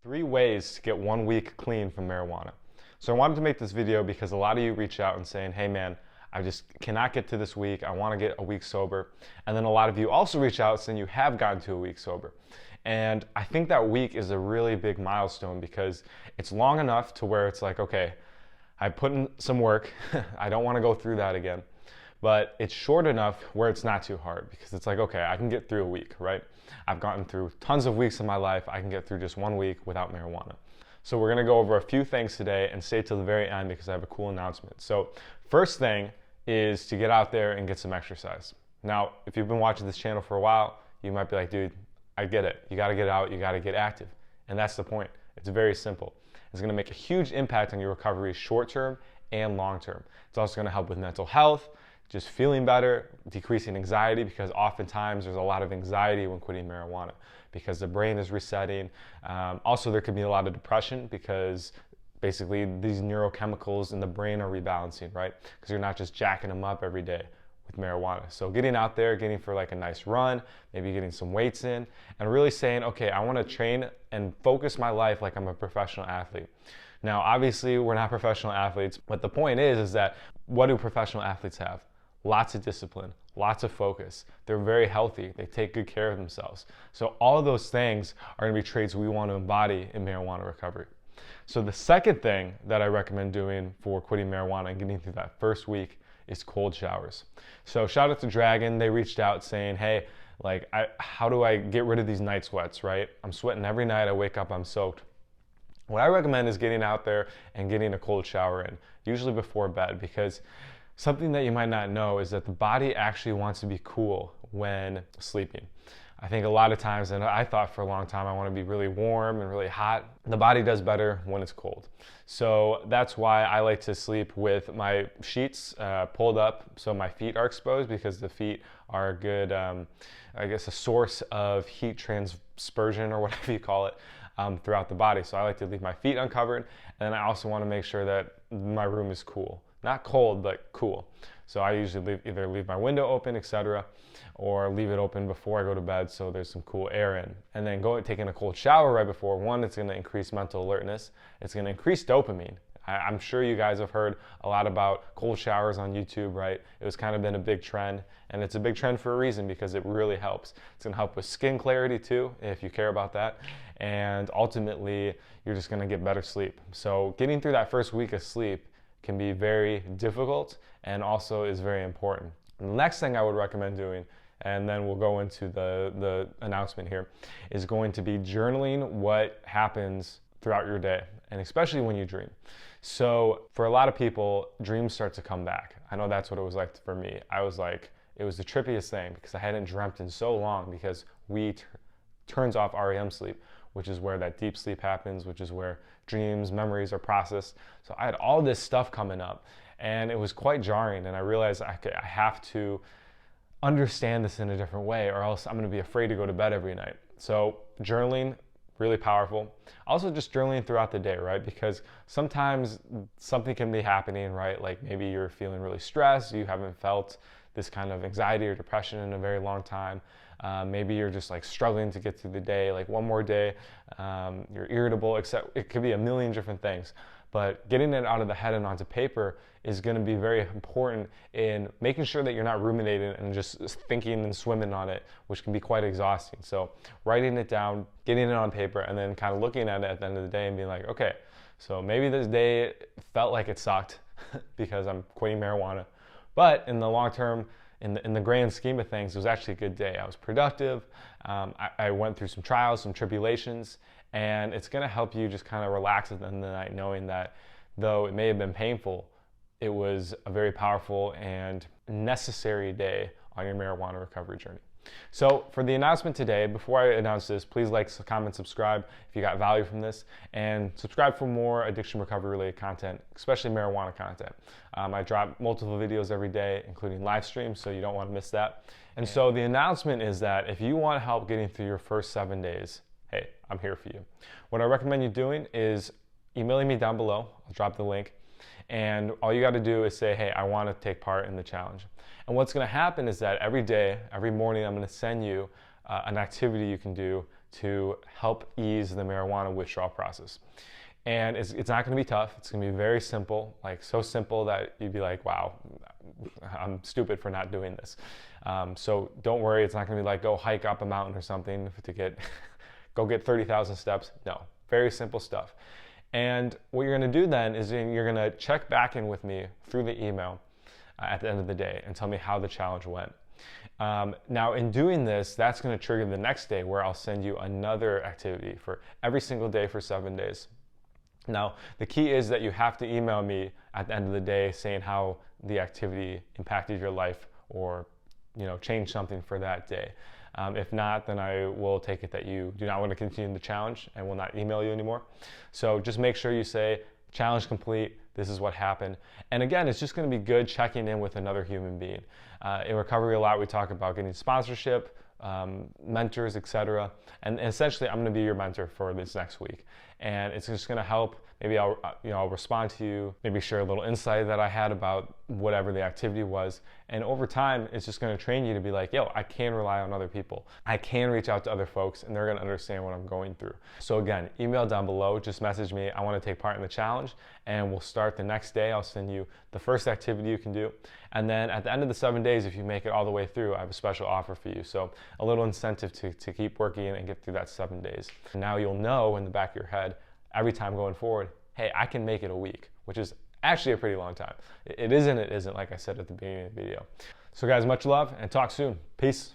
3 ways to get 1 week clean from marijuana. So I wanted to make this video because a lot of you reach out and saying, hey man, I just cannot get to this week. I want to get a week sober. And then a lot of you also reach out saying you have gotten to a week sober. And I think that week is a really big milestone because it's long enough to where it's like, okay, I put in some work. I don't want to go through that again. But it's short enough where it's not too hard because it's like, okay, I can get through a week, right? I've gotten through tons of weeks in my life. I can get through just 1 week without marijuana. So we're gonna go over a few things today and stay till the very end because I have a cool announcement. So first thing is to get out there and get some exercise. Now, if you've been watching this channel for a while, you might be like, dude, I get it. You gotta get out, you gotta get active. And that's the point. It's very simple. It's gonna make a huge impact on your recovery short-term and long-term. It's also gonna help with mental health, just feeling better, decreasing anxiety, because oftentimes there's a lot of anxiety when quitting marijuana because the brain is resetting. Also, there could be a lot of depression because basically these neurochemicals in the brain are rebalancing, right? Because you're not just jacking them up every day with marijuana. So getting out there, getting for like a nice run, maybe getting some weights in, and really saying, okay, I want to train and focus my life like I'm a professional athlete. Now, obviously, we're not professional athletes, but the point is that what do professional athletes have? Lots of discipline, lots of focus. They're very healthy. They take good care of themselves. So all of those things are going to be traits we want to embody in marijuana recovery. So the second thing that I recommend doing for quitting marijuana and getting through that first week is cold showers. So shout out to Dragon. They reached out saying, hey, how do I get rid of these night sweats, right? I'm sweating every night. I wake up, I'm soaked. What I recommend is getting out there and getting a cold shower in, usually before bed, because something that you might not know is that the body actually wants to be cool when sleeping. I think a lot of times, and I thought for a long time, I want to be really warm and really hot. The body does better when it's cold. So that's why I like to sleep with my sheets pulled up so my feet are exposed, because the feet are a good, I guess, a source of heat transpersion or whatever you call it throughout the body. So I like to leave my feet uncovered, and then I also want to make sure that my room is cool. Not cold, but cool. So I usually either leave my window open, etc., or leave it open before I go to bed so there's some cool air in. And then taking a cold shower right before. One, it's going to increase mental alertness. It's going to increase dopamine. I'm sure you guys have heard a lot about cold showers on YouTube, right? It was kind of been a big trend, and it's a big trend for a reason because it really helps. It's going to help with skin clarity too, if you care about that. And ultimately, you're just going to get better sleep. So getting through that first week of sleep can be very difficult and also is very important. The next thing I would recommend doing, and then we'll go into the announcement here, is going to be journaling what happens throughout your day, and especially when you dream. So for a lot of people, dreams start to come back. I know that's what it was like for me. I was like, it was the trippiest thing because I hadn't dreamt in so long, because weed turns off REM sleep, which is where that deep sleep happens, which is where dreams, memories are processed. So I had all this stuff coming up, and it was quite jarring, and I realized I have to understand this in a different way, or else I'm going to be afraid to go to bed every night. So journaling, really powerful. Also just journaling throughout the day, right? Because sometimes something can be happening, right? Like maybe you're feeling really stressed, you haven't felt this kind of anxiety or depression in a very long time. Maybe you're just like struggling to get through the day, like one more day, you're irritable, except it could be a million different things. But getting it out of the head and onto paper is going to be very important in making sure that you're not ruminating and just thinking and swimming on it, which can be quite exhausting. So writing it down, getting it on paper, and then kind of looking at it at the end of the day and being like, okay, so maybe this day felt like it sucked because I'm quitting marijuana. But in the long term, in the grand scheme of things, it was actually a good day. I was productive. I went through some trials, some tribulations, and it's going to help you just kind of relax at the end of the night, knowing that though it may have been painful, it was a very powerful and necessary day on your marijuana recovery journey. So for the announcement today, before I announce this, please like, comment, subscribe if you got value from this, and subscribe for more addiction recovery related content, especially marijuana content. I drop multiple videos every day, including live streams, so you don't want to miss that. And so the announcement is that if you want help getting through your first 7 days, hey, I'm here for you. What I recommend you doing is emailing me down below. I'll drop the link. And all you got to do is say, hey, I want to take part in the challenge. And what's going to happen is that every day, every morning, I'm going to send you an activity you can do to help ease the marijuana withdrawal process. And it's not going to be tough. It's going to be very simple, like so simple that you'd be like, wow, I'm stupid for not doing this. So don't worry, it's not going to be like go hike up a mountain or something to go get 30,000 steps. No, very simple stuff. And what you're going to do then is you're going to check back in with me through the email at the end of the day and tell me how the challenge went. Now in doing this, that's going to trigger the next day where I'll send you another activity for every single day for 7 days. Now, the key is that you have to email me at the end of the day saying how the activity impacted your life or, changed something for that day. If not, then I will take it that you do not want to continue the challenge and will not email you anymore. So just make sure you say, challenge complete, this is what happened. And again, it's just going to be good checking in with another human being. In recovery a lot, we talk about getting sponsorship, mentors, etc. And essentially, I'm going to be your mentor for this next week. And it's just going to help. Maybe I'll respond to you, maybe share a little insight that I had about whatever the activity was. And over time, it's just going to train you to be like, yo, I can rely on other people. I can reach out to other folks and they're going to understand what I'm going through. So again, email down below, just message me, I want to take part in the challenge, and we'll start the next day. I'll send you the first activity you can do. And then at the end of the 7 days, if you make it all the way through, I have a special offer for you. So a little incentive to keep working and get through that 7 days. And now you'll know in the back of your head, every time going forward, hey, I can make it a week, which is actually a pretty long time. It isn't, like I said at the beginning of the video. So guys, much love and talk soon. Peace.